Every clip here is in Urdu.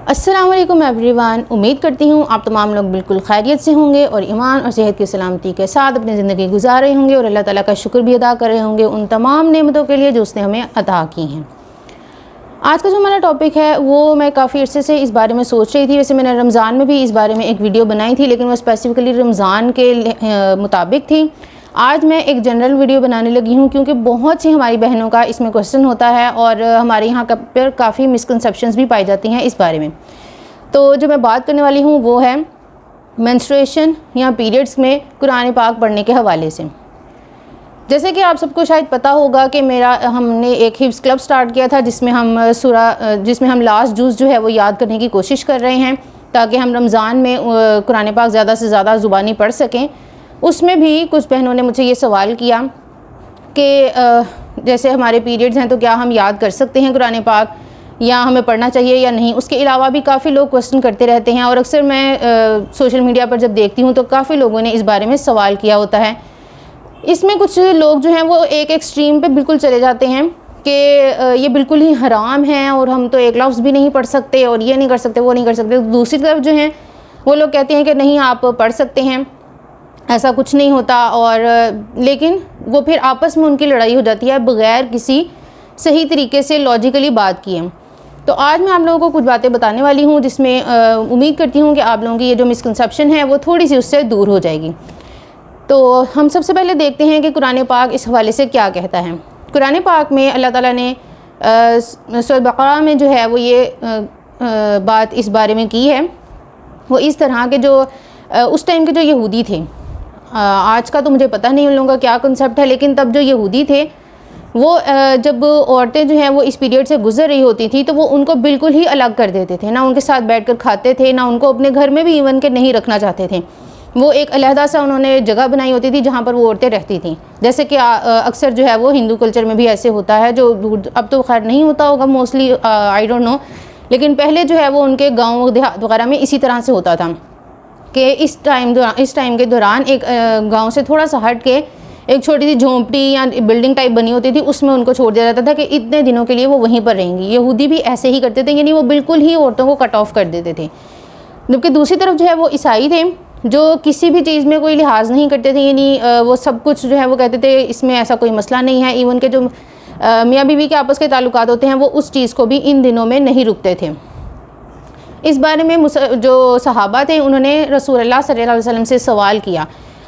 السلام علیکم ایوری ون، امید کرتی ہوں آپ تمام لوگ بالکل خیریت سے ہوں گے اور ایمان اور صحت کی سلامتی کے ساتھ اپنی زندگی گزار رہے ہوں گے اور اللہ تعالیٰ کا شکر بھی ادا کر رہے ہوں گے ان تمام نعمتوں کے لیے جو اس نے ہمیں عطا کی ہیں۔ آج کا جو ہمارا ٹاپک ہے وہ میں کافی عرصے سے اس بارے میں سوچ رہی تھی۔ ویسے میں نے رمضان میں بھی اس بارے میں ایک ویڈیو بنائی تھی، لیکن وہ اسپیسیفکلی رمضان کے مطابق تھی۔ آج میں ایک جنرل ویڈیو بنانے لگی ہوں کیونکہ بہت سی ہماری بہنوں کا اس میں کوسچن ہوتا ہے اور ہمارے یہاں پر کافی مسکنسیپشنز بھی پائی جاتی ہیں اس بارے میں۔ تو جو میں بات کرنے والی ہوں وہ ہے مینسٹریشن یا پیریڈز میں قرآن پاک پڑھنے کے حوالے سے۔ جیسے کہ آپ سب کو شاید پتہ ہوگا کہ ہم نے ایک حفظ کلب سٹارٹ کیا تھا جس میں ہم لاسٹ جز جو ہے وہ یاد کرنے کی کوشش کر رہے ہیں تاکہ ہم رمضان میں قرآن پاک زیادہ سے زیادہ زبانی پڑھ سکیں۔ اس میں بھی کچھ بہنوں نے مجھے یہ سوال کیا کہ جیسے ہمارے پیریڈز ہیں تو کیا ہم یاد کر سکتے ہیں قرآن پاک یا ہمیں پڑھنا چاہیے یا نہیں۔ اس کے علاوہ بھی کافی لوگ کوسچن کرتے رہتے ہیں اور اکثر میں سوشل میڈیا پر جب دیکھتی ہوں تو کافی لوگوں نے اس بارے میں سوال کیا ہوتا ہے۔ اس میں کچھ لوگ جو ہیں وہ ایک ایکسٹریم پہ بالکل چلے جاتے ہیں کہ یہ بالکل ہی حرام ہے اور ہم تو ایک لفظ بھی نہیں پڑھ سکتے اور یہ نہیں کر سکتے وہ نہیں کر سکتے۔ دوسری طرف جو ہیں وہ لوگ کہتے ہیں کہ نہیں آپ پڑھ سکتے ہیں، ایسا کچھ نہیں ہوتا، اور لیکن وہ پھر آپس میں ان کی لڑائی ہو جاتی ہے بغیر کسی صحیح طریقے سے لاجیکلی بات کیے۔ تو آج میں آپ لوگوں کو کچھ باتیں بتانے والی ہوں جس میں امید کرتی ہوں کہ آپ لوگوں کی یہ جو مسکنسیپشن ہے وہ تھوڑی سی اس سے دور ہو جائے گی۔ تو ہم سب سے پہلے دیکھتے ہیں کہ قرآن پاک اس حوالے سے کیا کہتا ہے۔ قرآن پاک میں اللہ تعالیٰ نے سورۃ بقرہ میں جو ہے وہ یہ بات اس بارے میں کی ہے، وہ اس طرح کے جو اس ٹائم کے جو یہودی تھے، آج کا تو مجھے پتہ نہیں ان لوگوں کا کیا کنسیپٹ ہے، لیکن تب جو یہودی تھے وہ جب عورتیں جو ہیں وہ اس پیریڈ سے گزر رہی ہوتی تھی تو وہ ان کو بالکل ہی الگ کر دیتے تھے، نہ ان کے ساتھ بیٹھ کر کھاتے تھے، نہ ان کو اپنے گھر میں بھی ایون کہ نہیں رکھنا چاہتے تھے۔ وہ ایک علیحدہ سا انہوں نے جگہ بنائی ہوتی تھی جہاں پر وہ عورتیں رہتی تھیں، جیسے کہ اکثر جو ہے وہ ہندو کلچر میں بھی ایسے ہوتا ہے، جو اب تو خیر نہیں ہوتا ہوگا موسٹلی، آئی ڈونٹ نو، لیکن پہلے جو ہے وہ ان کے گاؤں دیہات وغیرہ میں اسی طرح سے ہوتا تھا کہ اس ٹائم کے دوران ایک گاؤں سے تھوڑا سا ہٹ کے ایک چھوٹی سی جھونپڑی یا بلڈنگ ٹائپ بنی ہوتی تھی، اس میں ان کو چھوڑ دیا جاتا تھا کہ اتنے دنوں کے لیے وہ وہیں پر رہیں گی۔ یہودی بھی ایسے ہی کرتے تھے، یعنی وہ بالکل ہی عورتوں کو کٹ آف کر دیتے تھے۔ جبکہ دوسری طرف جو ہے وہ عیسائی تھے جو کسی بھی چیز میں کوئی لحاظ نہیں کرتے تھے، یعنی وہ سب کچھ جو ہے وہ کہتے تھے اس میں ایسا کوئی مسئلہ نہیں ہے، ایون کہ جو میاں بیوی کے آپس کے تعلقات ہوتے ہیں وہ اس چیز کو بھی ان دنوں میں نہیں رکتے تھے۔ اس بارے میں جو صحابہ تھے انہوں نے رسول اللہ صلی اللہ علیہ وسلم سے سوال کیا۔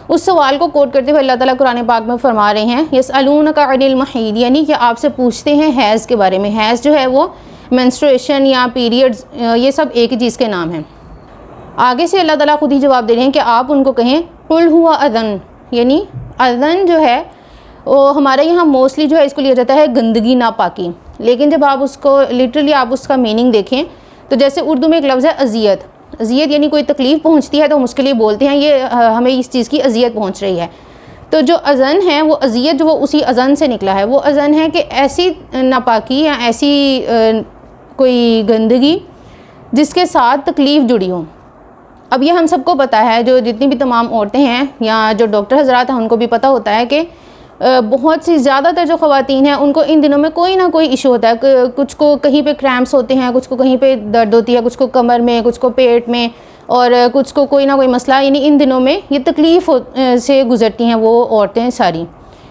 اس سوال کو کوٹ کرتے ہوئے اللہ تعالیٰ قرآن پاک میں فرما رہے ہیں یسألونک عن المحیض، یعنی کہ آپ سے پوچھتے ہیں حیض کے بارے میں۔ حیض جو ہے وہ مینسٹریشن یا پیریڈز، یہ سب ایک ہی چیز کے نام ہیں۔ آگے سے اللہ تعالیٰ خود ہی جواب دے رہے ہیں کہ آپ ان کو کہیں قل ہوا اذن، یعنی اذن جو ہے وہ ہمارے یہاں موسٹلی جو ہے اس کو لیا جاتا ہے گندگی ناپاکی، لیکن جب آپ اس کو لٹرلی آپ اس کا میننگ دیکھیں تو جیسے اردو میں ایک لفظ ہے اذیت، اذیت یعنی کوئی تکلیف پہنچتی ہے تو ہم اس کے لیے بولتے ہیں یہ ہمیں اس چیز کی اذیت پہنچ رہی ہے۔ تو جو اذن ہے وہ اذیت جو وہ اسی اذن سے نکلا ہے، وہ اذن ہے کہ ایسی ناپاکی یا ایسی کوئی گندگی جس کے ساتھ تکلیف جڑی ہو۔ اب یہ ہم سب کو پتہ ہے، جو جتنی بھی تمام عورتیں ہیں یا جو ڈاکٹر حضرات ہیں ان کو بھی پتہ ہوتا ہے کہ بہت سی زیادہ تر جو خواتین ہیں ان کو ان دنوں میں کوئی نہ کوئی ایشو ہوتا ہے، کچھ کو کہیں پہ کریمپس ہوتے ہیں، کچھ کو کہیں پہ درد ہوتی ہے، کچھ کو کمر میں، کچھ کو پیٹ میں، اور کچھ کو کوئی نہ کوئی مسئلہ، یعنی ان دنوں میں یہ تکلیف سے گزرتی ہیں وہ عورتیں ساری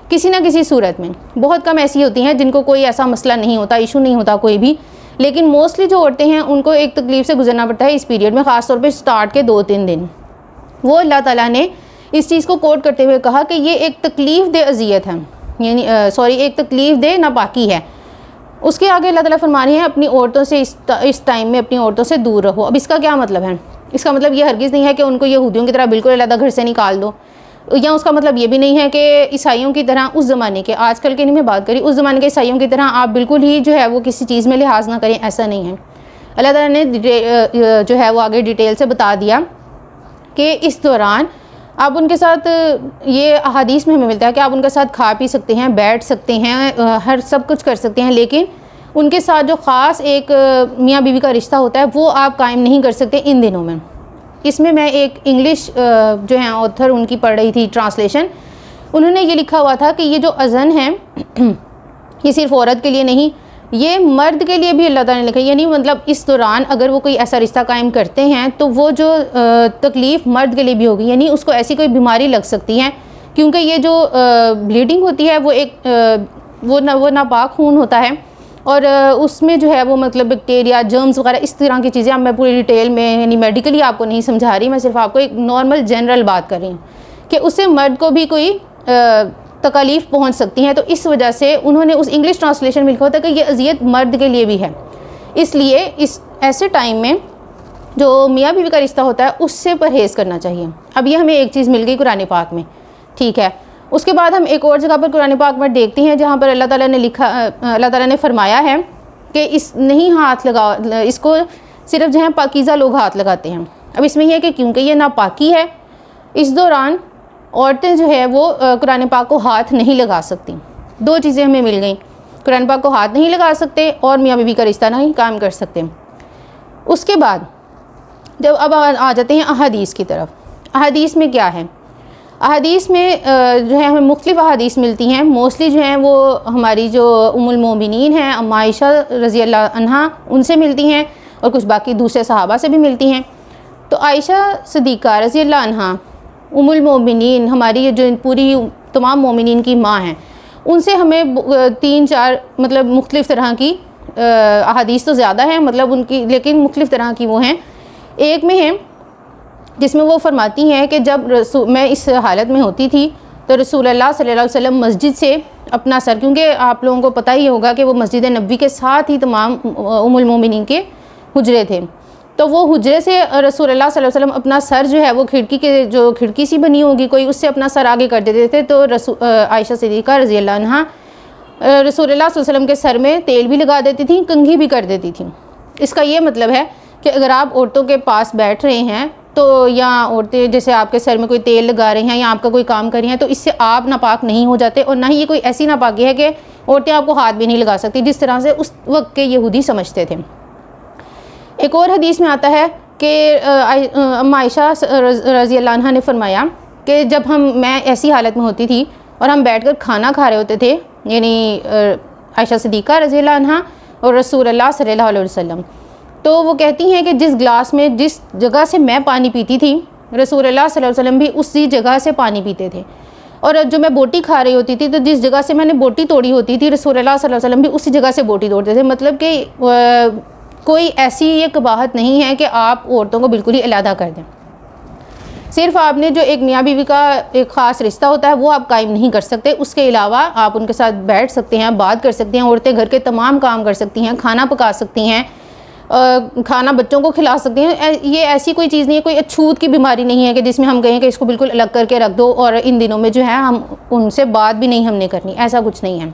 کسی نہ کسی صورت میں۔ بہت کم ایسی ہوتی ہیں جن کو کوئی ایسا مسئلہ نہیں ہوتا، ایشو نہیں ہوتا کوئی بھی، لیکن موسٹلی جو عورتیں ہیں ان کو ایک تکلیف سے گزرنا پڑتا ہے اس پیریڈ میں، خاص طور پہ سٹارٹ کے 2-3 دن۔ وہ اللہ تعالیٰ نے اس چیز کو کوٹ کرتے ہوئے کہا کہ یہ ایک تکلیف دہ اذیت ہے، یعنی ایک تکلیف دہ ناپاکی ہے۔ اس کے آگے اللہ تعالیٰ فرما رہے ہیں اپنی عورتوں سے اس ٹائم میں اپنی عورتوں سے دور رہو۔ اب اس کا کیا مطلب ہے؟ اس کا مطلب یہ ہرگز نہیں ہے کہ ان کو یہودیوں کی طرح بالکل علیحدہ گھر سے نکال دو، یا اس کا مطلب یہ بھی نہیں ہے کہ عیسائیوں کی طرح اس زمانے کے، آج کل کے نہیں میں بات کری، اس زمانے کے عیسائیوں کی طرح آپ بالکل ہی جو ہے وہ کسی چیز میں لحاظ نہ کریں، ایسا نہیں ہے۔ اللہ تعالیٰ نے جو ہے وہ آگے ڈیٹیل سے بتا دیا کہ اس دوران آپ ان کے ساتھ، یہ احادیث میں ہمیں ملتا ہے کہ آپ ان کے ساتھ کھا پی سکتے ہیں، بیٹھ سکتے ہیں، ہر سب کچھ کر سکتے ہیں، لیکن ان کے ساتھ جو خاص ایک میاں بیوی کا رشتہ ہوتا ہے وہ آپ قائم نہیں کر سکتے ان دنوں میں۔ اس میں ایک انگلش جو ہیں آتھر ان کی پڑھ رہی تھی ٹرانسلیشن، انہوں نے یہ لکھا ہوا تھا کہ یہ جو اذن ہے یہ صرف عورت کے لیے نہیں یہ مرد کے لیے بھی اللہ تعالیٰ نے لکھا ہے، یعنی مطلب اس دوران اگر وہ کوئی ایسا رشتہ قائم کرتے ہیں تو وہ جو تکلیف مرد کے لیے بھی ہوگی، یعنی اس کو ایسی کوئی بیماری لگ سکتی ہے، کیونکہ یہ جو بلیڈنگ ہوتی ہے وہ ایک وہ ناپاک خون ہوتا ہے، اور اس میں جو ہے وہ مطلب بیکٹیریا، جرمز وغیرہ اس طرح کی چیزیں، اب میں پوری ڈیٹیل میں یعنی میڈیکلی آپ کو نہیں سمجھا رہی، میں صرف آپ کو ایک نارمل جنرل بات کر رہی ہوں کہ اس سے مرد کو بھی کوئی تکالیف پہنچ سکتی ہیں. تو اس وجہ سے انہوں نے اس انگلش ٹرانسلیشن میں لکھا ہوتا ہے کہ یہ اذیت مرد کے لیے بھی ہے، اس لیے اس ایسے ٹائم میں جو میاں بیوی کا رشتہ ہوتا ہے اس سے پرہیز کرنا چاہیے. اب یہ ہمیں ایک چیز مل گئی قرآن پاک میں، ٹھیک ہے. اس کے بعد ہم ایک اور جگہ پر قرآن پاک میں دیکھتے ہیں جہاں پر اللہ تعالیٰ نے فرمایا ہے کہ اس نہیں ہاتھ لگا، اس کو صرف جو ہے پاکیزہ لوگ ہاتھ لگاتے ہیں. اب اس میں یہ ہے کہ کیونکہ یہ ناپاکی ہے، اس دوران عورتیں جو ہے وہ قرآن پاک کو ہاتھ نہیں لگا سکتی. دو چیزیں ہمیں مل گئیں، قرآن پاک کو ہاتھ نہیں لگا سکتے اور میاں بیوی کا رشتہ نہیں قائم کر سکتے. اس کے بعد جب اب آ جاتے ہیں احادیث کی طرف. احادیث میں کیا ہے؟ احادیث میں جو ہے ہمیں مختلف احادیث ملتی ہیں. موسٹلی جو ہیں وہ ہماری جو ام المومنین ہیں ام عائشہ رضی اللہ عنہا ان سے ملتی ہیں، اور کچھ باقی دوسرے صحابہ سے بھی ملتی ہیں. تو عائشہ صدیقہ رضی اللہ عنہا ام المومنین، ہماری جو پوری تمام مومنین کی ماں ہیں، ان سے ہمیں 3-4 مطلب مختلف طرح کی احادیث تو زیادہ ہیں مطلب ان کی، لیکن مختلف طرح کی وہ ہیں. ایک میں ہے جس میں وہ فرماتی ہیں کہ جب میں اس حالت میں ہوتی تھی تو رسول اللہ صلی اللہ علیہ وسلم مسجد سے اپنا سر، کیونکہ آپ لوگوں کو پتہ ہی ہوگا کہ وہ مسجد نبوی کے ساتھ ہی تمام ام المومنین کے حجرے تھے، تو وہ حجرے سے رسول اللہ صلی اللہ علیہ وسلم اپنا سر جو ہے وہ کھڑکی سی بنی ہوگی کوئی، اس سے اپنا سر آگے کر دیتے تھے. تو عائشہ صدیقہ رضی اللہ عنہا رسول اللہ صلی اللہ علیہ وسلم کے سر میں تیل بھی لگا دیتی تھیں، کنگھی بھی کر دیتی تھیں. اس کا یہ مطلب ہے کہ اگر آپ عورتوں کے پاس بیٹھ رہے ہیں تو یا عورتیں جیسے آپ کے سر میں کوئی تیل لگا رہی ہیں یا آپ کا کوئی کام کر رہی ہیں تو اس سے آپ ناپاک نہیں ہو جاتے، اور نہ ہی یہ کوئی ایسی ناپاکی ہے کہ عورتیں آپ کو ہاتھ بھی نہیں لگا سکتی جس طرح سے اس وقت کے یہودی سمجھتے تھے. ایک اور حدیث میں آتا ہے کہ ام عائشہ رضی اللہ عنہا نے فرمایا کہ جب میں ایسی حالت میں ہوتی تھی اور ہم بیٹھ کر کھانا کھا رہے ہوتے تھے، یعنی عائشہ صدیقہ رضی اللہ عنہا اور رسول اللہ صلی اللہ علیہ وسلم، تو وہ کہتی ہیں کہ جس گلاس میں جس جگہ سے میں پانی پیتی تھی رسول اللہ صلی اللہ علیہ وسلم بھی اسی جگہ سے پانی پیتے تھے، اور جو میں بوٹی کھا رہی ہوتی تھی تو جس جگہ سے میں نے بوٹی توڑی ہوتی تھی رسول اللہ صلی اللہ علیہ وسلم بھی اسی جگہ سے بوٹی توڑتے تھے. مطلب کہ کوئی ایسی یہ قباحت نہیں ہے کہ آپ عورتوں کو بالکل ہی علیحدہ کر دیں. صرف آپ نے جو ایک میاں بیوی کا ایک خاص رشتہ ہوتا ہے وہ آپ قائم نہیں کر سکتے، اس کے علاوہ آپ ان کے ساتھ بیٹھ سکتے ہیں، بات کر سکتے ہیں، عورتیں گھر کے تمام کام کر سکتی ہیں، کھانا پکا سکتی ہیں، کھانا بچوں کو کھلا سکتے ہیں. یہ ایسی کوئی چیز نہیں ہے، کوئی اچھوت کی بیماری نہیں ہے کہ جس میں ہم کہیں کہ اس کو بالکل الگ کر کے رکھ دو اور ان دنوں میں جو ہے ہم ان سے بات بھی نہیں ہم نے کرنی، ایسا کچھ نہیں ہے.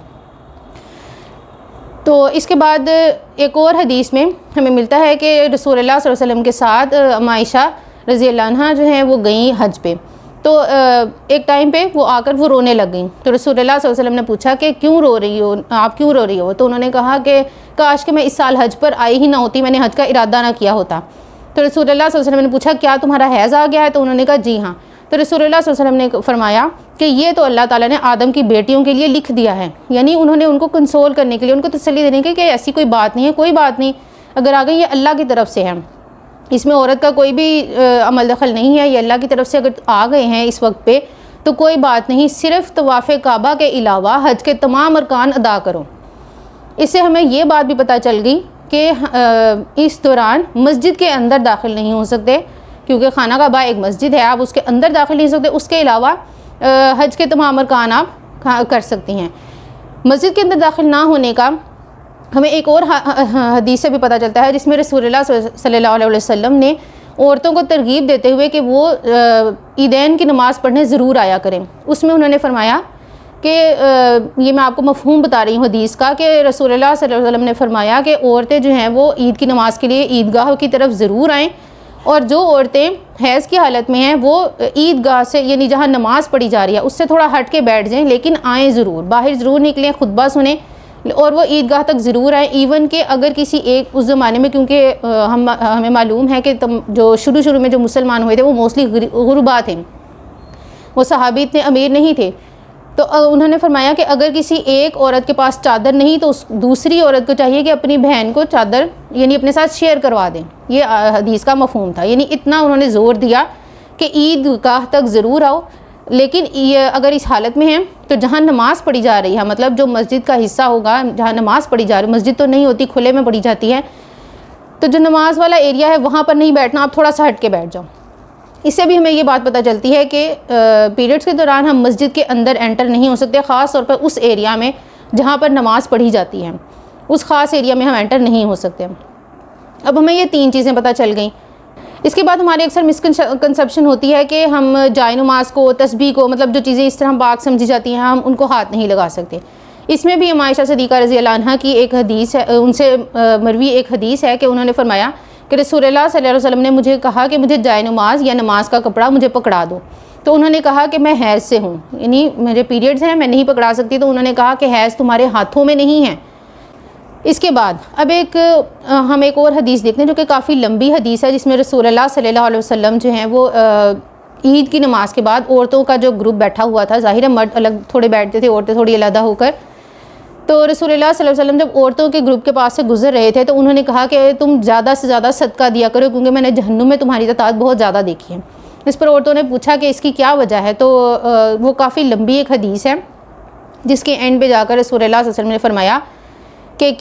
تو اس کے بعد ایک اور حدیث میں ہمیں ملتا ہے کہ رسول اللہ صلی اللہ علیہ وسلم کے ساتھ ام عائشہ رضی اللہ عنہا جو ہیں وہ گئیں حج پہ. تو ایک ٹائم پہ وہ آ کر وہ رونے لگ گئیں. تو رسول اللہ صلی اللہ علیہ وسلم نے پوچھا کہ کیوں رو رہی ہو، آپ کیوں رو رہی ہو؟ تو انہوں نے کہا کہ کاش کہ میں اس سال حج پر آئی ہی نہ ہوتی، میں نے حج کا ارادہ نہ کیا ہوتا. تو رسول اللہ صلی اللہ علیہ وسلم نے پوچھا کیا تمہارا حیض آ گیا ہے؟ تو انہوں نے کہا جی ہاں. تو رسول اللہ صلی اللہ علیہ وسلم نے فرمایا کہ یہ تو اللہ تعالیٰ نے آدم کی بیٹیوں کے لیے لکھ دیا ہے، یعنی انہوں نے ان کو کنسول کرنے کے لیے، ان کو تسلی دینے کے کہ ایسی کوئی بات نہیں ہے، کوئی بات نہیں، اگر آ گئی یہ اللہ کی طرف سے ہے، اس میں عورت کا کوئی بھی عمل دخل نہیں ہے، یہ اللہ کی طرف سے اگر آ گئے ہیں اس وقت پہ تو کوئی بات نہیں، صرف طواف کعبہ کے علاوہ حج کے تمام ارکان ادا کرو. اس سے ہمیں یہ بات بھی پتہ چل گئی کہ اس دوران مسجد کے اندر داخل نہیں ہو سکتے، کیونکہ خانہ کعبہ ایک مسجد ہے، آپ اس کے اندر داخل نہیں ہو سکتے. اس کے علاوہ حج کے تمام ارکان آپ کر سکتی ہیں. مسجد کے اندر داخل نہ ہونے کا ہمیں ایک اور حدیث سے بھی پتہ چلتا ہے جس میں رسول اللہ صلی اللہ علیہ وسلم نے عورتوں کو ترغیب دیتے ہوئے کہ وہ عیدین کی نماز پڑھنے ضرور آیا کریں. اس میں انہوں نے فرمایا کہ یہ میں آپ کو مفہوم بتا رہی ہوں حدیث کا، کہ رسول اللہ صلی اللہ علیہ وسلم نے فرمایا کہ عورتیں جو ہیں وہ عید کی نماز کے لیے عیدگاہ کی طرف ضرور آئیں، اور جو عورتیں حیض کی حالت میں ہیں وہ عیدگاہ سے یعنی جہاں نماز پڑھی جا رہی ہے اس سے تھوڑا ہٹ کے بیٹھ جائیں، لیکن آئیں ضرور، باہر ضرور نکلیں، خطبہ سنیں اور وہ عیدگاہ تک ضرور آئیں. ایون کہ اگر کسی ایک اس زمانے میں، کیونکہ ہمیں معلوم ہے کہ جو شروع میں جو مسلمان ہوئے تھے وہ موسٹلی غربا تھے، وہ صحابی اتنے امیر نہیں تھے، تو انہوں نے فرمایا کہ اگر کسی ایک عورت کے پاس چادر نہیں تو اس دوسری عورت کو چاہیے کہ اپنی بہن کو چادر یعنی اپنے ساتھ شیئر کروا دیں. یہ حدیث کا مفہوم تھا. یعنی اتنا انہوں نے زور دیا کہ عید گاہ تک ضرور آؤ، لیکن یہ اگر اس حالت میں ہیں تو جہاں نماز پڑھی جا رہی ہے، مطلب جو مسجد کا حصہ ہوگا جہاں نماز پڑھی جا رہی ہے، مسجد تو نہیں ہوتی، کھلے میں پڑھی جاتی ہے، تو جو نماز والا ایریا ہے وہاں پر نہیں بیٹھنا، آپ تھوڑا سا ہٹ کے بیٹھ جاؤ. اس سے بھی ہمیں یہ بات پتہ چلتی ہے کہ پیریڈز کے دوران ہم مسجد کے اندر انٹر نہیں ہو سکتے، خاص طور پر اس ایریا میں جہاں پر نماز پڑھی جاتی ہے، اس خاص ایریا میں ہم انٹر نہیں ہو سکتے. اب ہمیں یہ 3 چیزیں پتہ چل گئیں. اس کے بعد ہمارے اکثر مسکنسیپشن ہوتی ہے کہ ہم جائے نماز کو، تسبیح کو، مطلب جو چیزیں اس طرح پاک سمجھی جاتی ہیں ہم ان کو ہاتھ نہیں لگا سکتے. اس میں بھی عائشہ صدیقہ رضی اللہ عنہ کی ایک حدیث ہے، ان سے مروی ایک حدیث ہے کہ انہوں نے فرمایا کہ رسول اللہ صلی اللہ علیہ وسلم نے مجھے کہا کہ مجھے جائے نماز یا نماز کا کپڑا مجھے پکڑا دو. تو انہوں نے کہا کہ میں حیض سے ہوں، یعنی میرے پیریڈز ہیں، میں نہیں پکڑا سکتی. تو انہوں نے کہا کہ حیض تمہارے ہاتھوں میں نہیں ہے. اس کے بعد اب ہم ایک اور حدیث دیکھتے ہیں جو کہ کافی لمبی حدیث ہے، جس میں رسول اللہ صلی اللہ علیہ وسلم جو ہیں وہ عید کی نماز کے بعد عورتوں کا جو گروپ بیٹھا ہوا تھا، ظاہر ہے مرد الگ تھوڑے بیٹھتے تھے، عورتیں تھوڑی علیحدہ ہو کر، تو رسول اللہ صلی اللہ علیہ وسلم جب عورتوں کے گروپ کے پاس سے گزر رہے تھے تو انہوں نے کہا کہ تم زیادہ سے زیادہ صدقہ دیا کرو کیونکہ میں نے جہنم میں تمہاری اطاعت بہت زیادہ دیکھی ہے. اس پر عورتوں نے پوچھا کہ اس کی کیا وجہ ہے، تو وہ کافی لمبی ایک حدیث ہے جس کے اینڈ پہ جا کر رسول اللہ صلی اللہ علیہ وسلم نے فرمایا کہ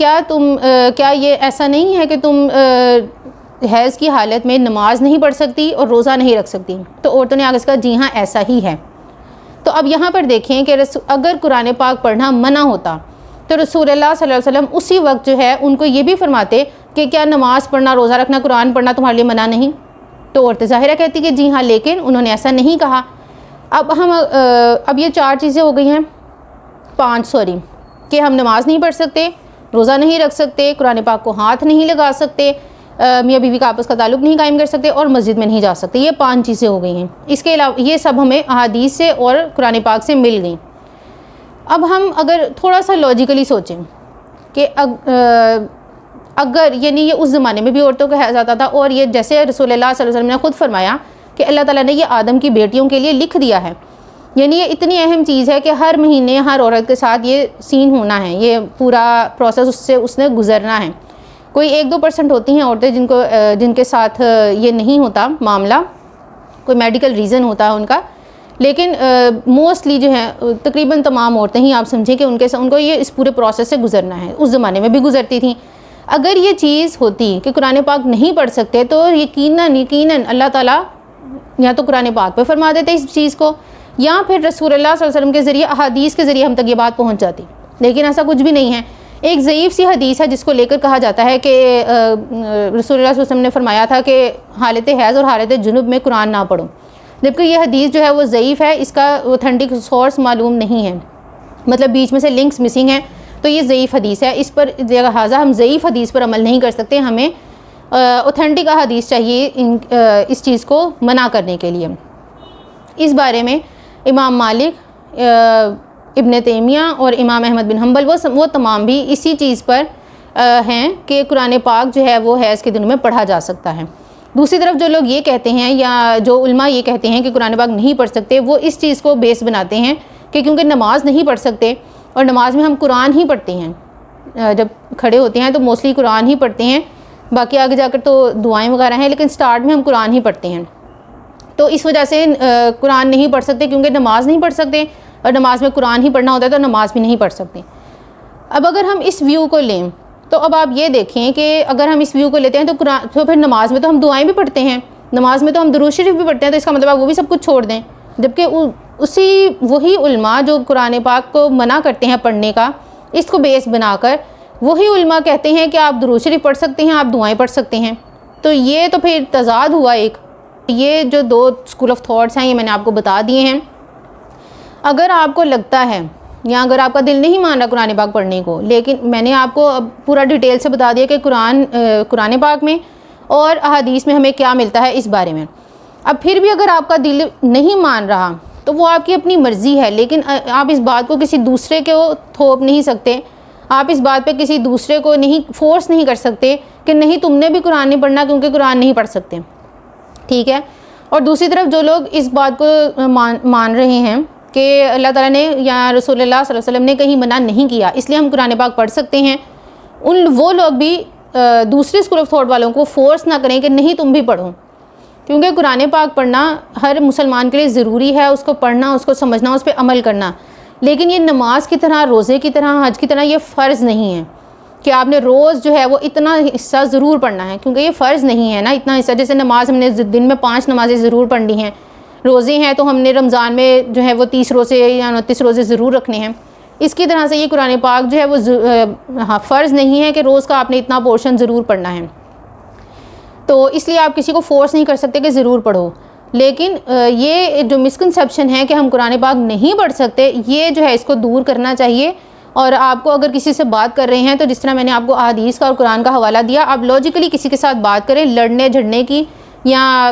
کیا یہ ایسا نہیں ہے کہ تم حیض کی حالت میں نماز نہیں پڑھ سکتی اور روزہ نہیں رکھ سکتی. تو عورتوں نے آگے کہا جی ہاں ایسا ہی ہے. تو اب یہاں پر دیکھیں کہ اگر قرآن پاک پڑھنا منع ہوتا تو رسول اللہ صلی اللہ علیہ وسلم اسی وقت جو ہے ان کو یہ بھی فرماتے کہ کیا نماز پڑھنا، روزہ رکھنا، قرآن پڑھنا تمہارے لیے منع نہیں؟ تو عورتیں ظاہرہ کہتی کہ جی ہاں، لیکن انہوں نے ایسا نہیں کہا. اب یہ 4 چیزیں ہو گئی ہیں، 5 سوری، کہ ہم نماز نہیں پڑھ سکتے، روزہ نہیں رکھ سکتے، قرآن پاک کو ہاتھ نہیں لگا سکتے، میاں بیوی کا آپس کا تعلق نہیں قائم کر سکتے، اور مسجد میں نہیں جا سکتے. یہ 5 چیزیں ہو گئی ہیں. اس کے علاوہ یہ سب ہمیں احادیث سے اور قرآن پاک سے مل گئیں. اب ہم اگر تھوڑا سا لاجیکلی سوچیں کہ اگر یعنی یہ اس زمانے میں بھی عورتوں کا حیض آتا تھا، اور یہ جیسے رسول اللہ صلی اللہ علیہ وسلم نے خود فرمایا کہ اللہ تعالیٰ نے یہ آدم کی بیٹیوں کے لیے لکھ دیا ہے، یعنی یہ اتنی اہم چیز ہے کہ ہر مہینے ہر عورت کے ساتھ یہ سین ہونا ہے، یہ پورا پروسیس اس نے گزرنا ہے. کوئی 1-2% ہوتی ہیں عورتیں جن کے ساتھ یہ نہیں ہوتا معاملہ، کوئی میڈیکل ریزن ہوتا ہے ان کا، لیکن موسٹلی جو ہے تقریباً تمام عورتیں ہی آپ سمجھیں کہ ان کو یہ اس پورے پروسیس سے گزرنا ہے. اس زمانے میں بھی گزرتی تھیں. اگر یہ چیز ہوتی کہ قرآن پاک نہیں پڑھ سکتے تو یقیناً اللہ تعالیٰ یا تو قرآن پاک پہ فرما دیتے اس چیز کو، یا پھر رسول اللہ صلی اللہ علیہ وسلم کے ذریعے احادیث کے ذریعے ہم تک یہ بات پہنچ جاتی. لیکن ایسا کچھ بھی نہیں ہے. ایک ضعیف سی حدیث ہے جس کو لے کر کہا جاتا ہے کہ رسول اللہ صلی اللہ علیہ وسلم نے فرمایا تھا کہ حالت حیض اور حالت جنوب میں قرآن نہ پڑھو، جبکہ یہ حدیث جو ہے وہ ضعیف ہے، اس کا اوتھینٹک سورس معلوم نہیں ہے، مطلب بیچ میں سے لنکس مسنگ ہیں، تو یہ ضعیف حدیث ہے. اس پر لہٰذا ہم ضعیف حدیث پر عمل نہیں کر سکتے، ہمیں اوتھینٹک حدیث چاہیے اس چیز کو منع کرنے کے لیے. اس بارے میں امام مالک، ابن تیمیہ اور امام احمد بن حنبل وہ تمام بھی اسی چیز پر ہیں کہ قرآن پاک جو ہے وہ حیض کے دنوں میں پڑھا جا سکتا ہے. دوسری طرف جو لوگ یہ کہتے ہیں یا جو علماء یہ کہتے ہیں کہ قرآن پاک نہیں پڑھ سکتے، وہ اس چیز کو بیس بناتے ہیں کہ کیونکہ نماز نہیں پڑھ سکتے، اور نماز میں ہم قرآن ہی پڑھتے ہیں، جب کھڑے ہوتے ہیں تو موسٹلی قرآن ہی پڑھتے ہیں، باقی آگے جا کر تو دعائیں وغیرہ ہیں، لیکن سٹارٹ میں ہم قرآن ہی پڑھتے ہیں. تو اس وجہ سے قرآن نہیں پڑھ سکتے کیونکہ نماز نہیں پڑھ سکتے، اور نماز میں قرآن ہی پڑھنا ہوتا ہے تو نماز بھی نہیں پڑھ سکتے. اب اگر ہم اس ویو کو لیں تو اب آپ یہ دیکھیں کہ اگر ہم اس ویو کو لیتے ہیں تو پھر نماز میں تو ہم دعائیں بھی پڑھتے ہیں، نماز میں تو ہم درود شریف بھی پڑھتے ہیں، تو اس کا مطلب وہ بھی سب کچھ چھوڑ دیں. جبکہ وہی علماء جو قرآن پاک کو منع کرتے ہیں پڑھنے کا، اس کو بیس بنا کر وہی علماء کہتے ہیں کہ آپ درود شریف پڑھ سکتے ہیں، آپ دعائیں پڑھ سکتے ہیں. تو یہ تو پھر تضاد ہوا ایک. یہ جو 2 اسکول آف تھاٹس ہیں یہ میں نے آپ کو بتا دیے ہیں. اگر آپ کو لگتا ہے یا اگر آپ کا دل نہیں مان رہا قرآن پاک پڑھنے کو، لیکن میں نے آپ کو اب پورا ڈیٹیل سے بتا دیا کہ قرآن پاک میں اور احادیث میں ہمیں کیا ملتا ہے اس بارے میں. اب پھر بھی اگر آپ کا دل نہیں مان رہا تو وہ آپ کی اپنی مرضی ہے، لیکن آپ اس بات کو کسی دوسرے کو تھوپ نہیں سکتے، آپ اس بات پہ کسی دوسرے کو فورس نہیں کر سکتے کہ نہیں تم نے بھی قرآن نہیں پڑھنا کیونکہ قرآن نہیں پڑھ سکتے. ٹھیک ہے. اور دوسری طرف جو لوگ اس بات کو مان رہے ہیں کہ اللہ تعالیٰ نے یا رسول اللہ صلی اللہ علیہ وسلم نے کہیں منع نہیں کیا، اس لیے ہم قرآن پاک پڑھ سکتے ہیں۔ وہ لوگ بھی دوسری اسکول آف تھاٹ والوں کو فورس نہ کریں کہ نہیں تم بھی پڑھو، کیونکہ قرآن پاک پڑھنا ہر مسلمان کے لیے ضروری ہے، اس کو پڑھنا، اس کو سمجھنا، اس پہ عمل کرنا۔ لیکن یہ نماز کی طرح، روزے کی طرح، حج کی طرح یہ فرض نہیں ہے کہ آپ نے روز جو ہے وہ اتنا حصہ ضرور پڑھنا ہے، کیونکہ یہ فرض نہیں ہے نا اتنا حصہ۔ جیسے نماز ہم نے دن میں 5 نمازیں ضرور پڑھنی ہیں، روزے ہیں تو ہم نے رمضان میں جو ہے وہ 30 روزے یا 29 روزے ضرور رکھنے ہیں۔ اس کی طرح سے یہ قرآن پاک جو ہے وہ فرض نہیں ہے کہ روز کا آپ نے اتنا پورشن ضرور پڑھنا ہے، تو اس لیے آپ کسی کو فورس نہیں کر سکتے کہ ضرور پڑھو۔ لیکن یہ جو مسکنسیپشن ہے کہ ہم قرآن پاک نہیں پڑھ سکتے، یہ جو ہے اس کو دور کرنا چاہیے۔ اور آپ کو اگر کسی سے بات کر رہے ہیں تو جس طرح میں نے آپ کو احادیث کا اور قرآن کا حوالہ دیا، آپ لاجیکلی کسی کے ساتھ بات کریں، لڑنے جھڑنے کی یا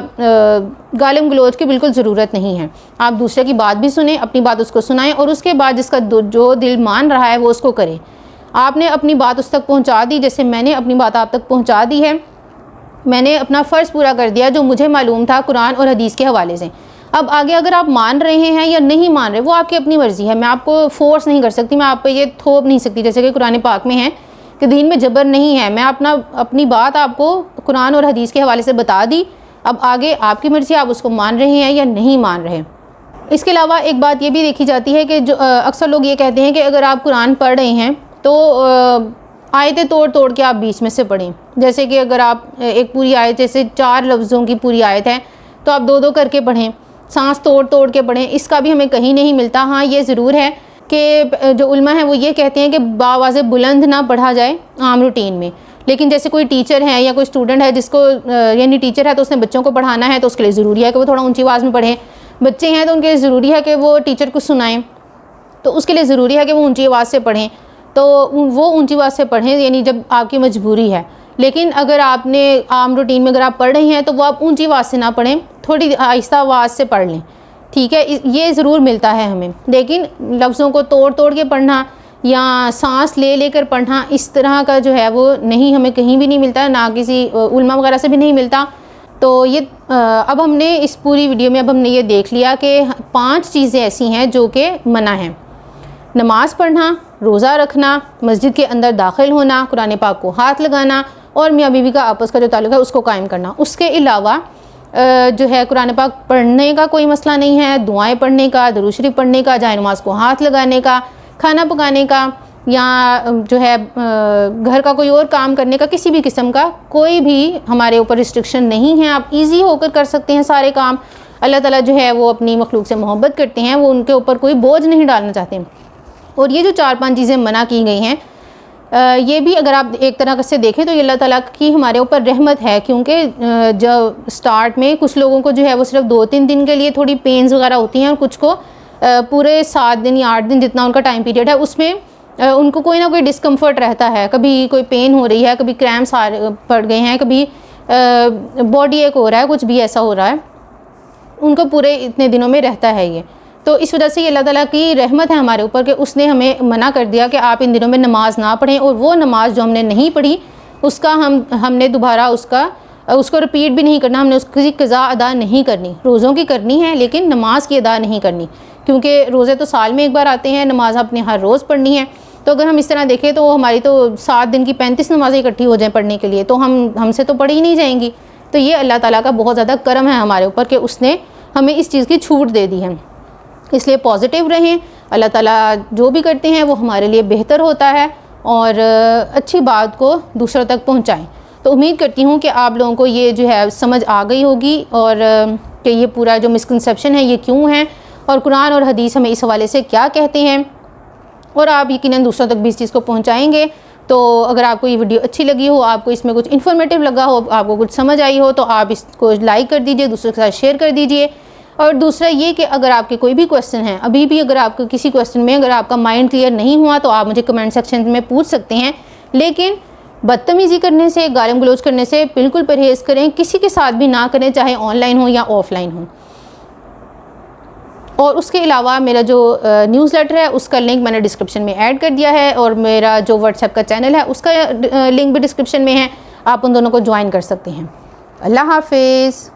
گالم گلوچ کی بالکل ضرورت نہیں ہے۔ آپ دوسرے کی بات بھی سنیں، اپنی بات اس کو سنائیں، اور اس کے بعد جس کا جو دل مان رہا ہے وہ اس کو کریں۔ آپ نے اپنی بات اس تک پہنچا دی، جیسے میں نے اپنی بات آپ تک پہنچا دی ہے، میں نے اپنا فرض پورا کر دیا جو مجھے معلوم تھا قرآن اور حدیث کے حوالے سے۔ اب آگے اگر آپ مان رہے ہیں یا نہیں مان رہے، وہ آپ کی اپنی مرضی ہے، میں آپ کو فورس نہیں کر سکتی، میں آپ پہ یہ تھوپ نہیں سکتی جیسے کہ قرآن پاک میں ہے کہ دین میں جبر نہیں ہے۔ میں اپنی بات آپ کو قرآن اور حدیث کے حوالے سے بتا دی، اب آگے آپ کی مرضی، آپ اس کو مان رہے ہیں یا نہیں مان رہے۔ اس کے علاوہ ایک بات یہ بھی دیکھی جاتی ہے کہ جو اکثر لوگ یہ کہتے ہیں کہ اگر آپ قرآن پڑھ رہے ہیں تو آیتیں توڑ کے آپ بیچ میں سے پڑھیں، جیسے کہ اگر آپ ایک پوری آیت، جیسے 4 لفظوں کی پوری آیت ہے تو آپ 2 کر کے پڑھیں، سانس توڑ کے پڑھیں، اس کا بھی ہمیں کہیں نہیں ملتا۔ ہاں یہ ضرور ہے کہ جو علماء ہیں وہ یہ کہتے ہیں کہ باواز بلند نہ پڑھا جائے عام روٹین میں، لیکن جیسے کوئی ٹیچر ہے یا کوئی اسٹوڈنٹ ہے جس کو یعنی ٹیچر ہے تو اس نے بچوں کو پڑھانا ہے تو اس کے لیے ضروری ہے کہ وہ تھوڑا اونچی آواز میں پڑھیں، بچے ہیں تو ان کے لیے ضروری ہے کہ وہ ٹیچر کو سنائیں، تو اس کے لیے ضروری ہے کہ وہ اونچی آواز سے پڑھیں، تو وہ اونچی آواز سے پڑھیں، یعنی جب آپ کی مجبوری ہے۔ لیکن اگر آپ نے عام روٹین میں اگر آپ پڑھ رہے ہیں تو وہ آپ اونچی آواز سے نہ پڑھیں، تھوڑی آہستہ آواز سے پڑھ لیں، ٹھیک ہے، یہ ضرور ملتا ہے ہمیں۔ لیکن لفظوں کو توڑ کے پڑھنا یا سانس لے کر پڑھنا، اس طرح کا جو ہے وہ نہیں، ہمیں کہیں بھی نہیں ملتا، نہ کسی علماء وغیرہ سے بھی نہیں ملتا۔ تو یہ اب ہم نے اس پوری ویڈیو میں اب ہم نے یہ دیکھ لیا کہ 5 چیزیں ایسی ہیں جو کہ منع ہیں: نماز پڑھنا، روزہ رکھنا، مسجد کے اندر داخل ہونا، قرآن پاک کو ہاتھ لگانا، اور میاں بیوی کا آپس کا جو تعلق ہے اس کو قائم کرنا۔ اس کے علاوہ جو ہے قرآن پاک پڑھنے کا کوئی مسئلہ نہیں ہے، دعائیں پڑھنے کا، درود شریف پڑھنے کا، جائے نماز کو ہاتھ لگانے کا، کھانا پکانے کا، یا جو ہے گھر کا کوئی اور کام کرنے کا، کسی بھی قسم کا کوئی بھی ہمارے اوپر ریسٹرکشن نہیں ہے۔ آپ ایزی ہو کر سکتے ہیں سارے کام۔ اللہ تعالیٰ جو ہے وہ اپنی مخلوق سے محبت کرتے ہیں، وہ ان کے اوپر کوئی بوجھ نہیں ڈالنا چاہتے۔ اور یہ جو 4-5 چیزیں منع کی گئی ہیں، یہ بھی اگر آپ ایک طرح سے دیکھیں تو یہ اللہ تعالیٰ کی ہمارے اوپر رحمت ہے، کیونکہ جب سٹارٹ میں کچھ لوگوں کو جو ہے وہ صرف 2-3 دن کے لیے تھوڑی پینز وغیرہ ہوتی ہیں، اور کچھ کو پورے 7 دن یا 8 دن جتنا ان کا ٹائم پیریڈ ہے اس میں ان کو کوئی نہ کوئی ڈسکمفرٹ رہتا ہے، کبھی کوئی پین ہو رہی ہے، کبھی کریمپس پڑ گئے ہیں، کبھی باڈی ایک ہو رہا ہے، کچھ بھی ایسا ہو رہا ہے، ان کو پورے اتنے دنوں میں رہتا ہے یہ۔ تو اس وجہ سے یہ اللہ تعالیٰ کی رحمت ہے ہمارے اوپر کہ اس نے ہمیں منع کر دیا کہ آپ ان دنوں میں نماز نہ پڑھیں، اور وہ نماز جو ہم نے نہیں پڑھی اس کا ہم نے دوبارہ اس کو رپیٹ بھی نہیں کرنا، ہم نے اس کی قضا ادا نہیں کرنی۔ روزوں کی کرنی ہے لیکن نماز کی ادا نہیں کرنی، کیونکہ روزے تو سال میں ایک بار آتے ہیں، نماز اپنے ہر روز پڑھنی ہے۔ تو اگر ہم اس طرح دیکھیں تو ہماری تو 7 دن کی 35 نمازیں اکٹھی ہو جائیں پڑھنے کے لیے، تو ہم سے تو پڑھی ہی نہیں جائیں گی۔ تو یہ اللہ تعالیٰ کا بہت زیادہ کرم ہے ہمارے اوپر کہ اس نے ہمیں اس چیز کی چھوٹ دے دی ہے۔ اس لیے پازیٹیو رہیں، اللہ تعالیٰ جو بھی کرتے ہیں وہ ہمارے لیے بہتر ہوتا ہے، اور اچھی بات کو دوسروں تک پہنچائیں۔ تو امید کرتی ہوں کہ آپ لوگوں کو یہ جو ہے سمجھ آ گئی ہوگی، اور کہ یہ پورا جو مسکنسیپشن ہے یہ کیوں ہے، اور قرآن اور حدیث ہمیں اس حوالے سے کیا کہتے ہیں، اور آپ یقیناً دوسروں تک بھی اس چیز کو پہنچائیں گے۔ تو اگر آپ کو یہ ویڈیو اچھی لگی ہو، آپ کو اس میں کچھ انفارمیٹیو لگا ہو، آپ کو کچھ سمجھ آئی ہو، تو آپ اس کو لائک کر دیجئے، دوسروں کے ساتھ شیئر کر دیجئے۔ اور دوسرا یہ کہ اگر آپ کے کوئی بھی کویسچن ہیں، ابھی بھی اگر آپ کو کسی کویسچن میں اگر آپ کا مائنڈ کلیئر نہیں ہوا تو آپ مجھے کمنٹ سیکشن میں پوچھ سکتے ہیں، لیکن بدتمیزی کرنے سے، گالم گلوچ کرنے سے بالکل پرہیز کریں، کسی کے ساتھ بھی نہ کریں، چاہے آن لائن ہو یا آف لائن ہو۔ اور اس کے علاوہ میرا جو نیوز لیٹر ہے اس کا لنک میں نے ڈسکرپشن میں ایڈ کر دیا ہے، اور میرا جو واٹس ایپ کا چینل ہے اس کا لنک بھی ڈسکرپشن میں ہے، آپ ان دونوں کو جوائن کر سکتے ہیں۔ اللہ حافظ۔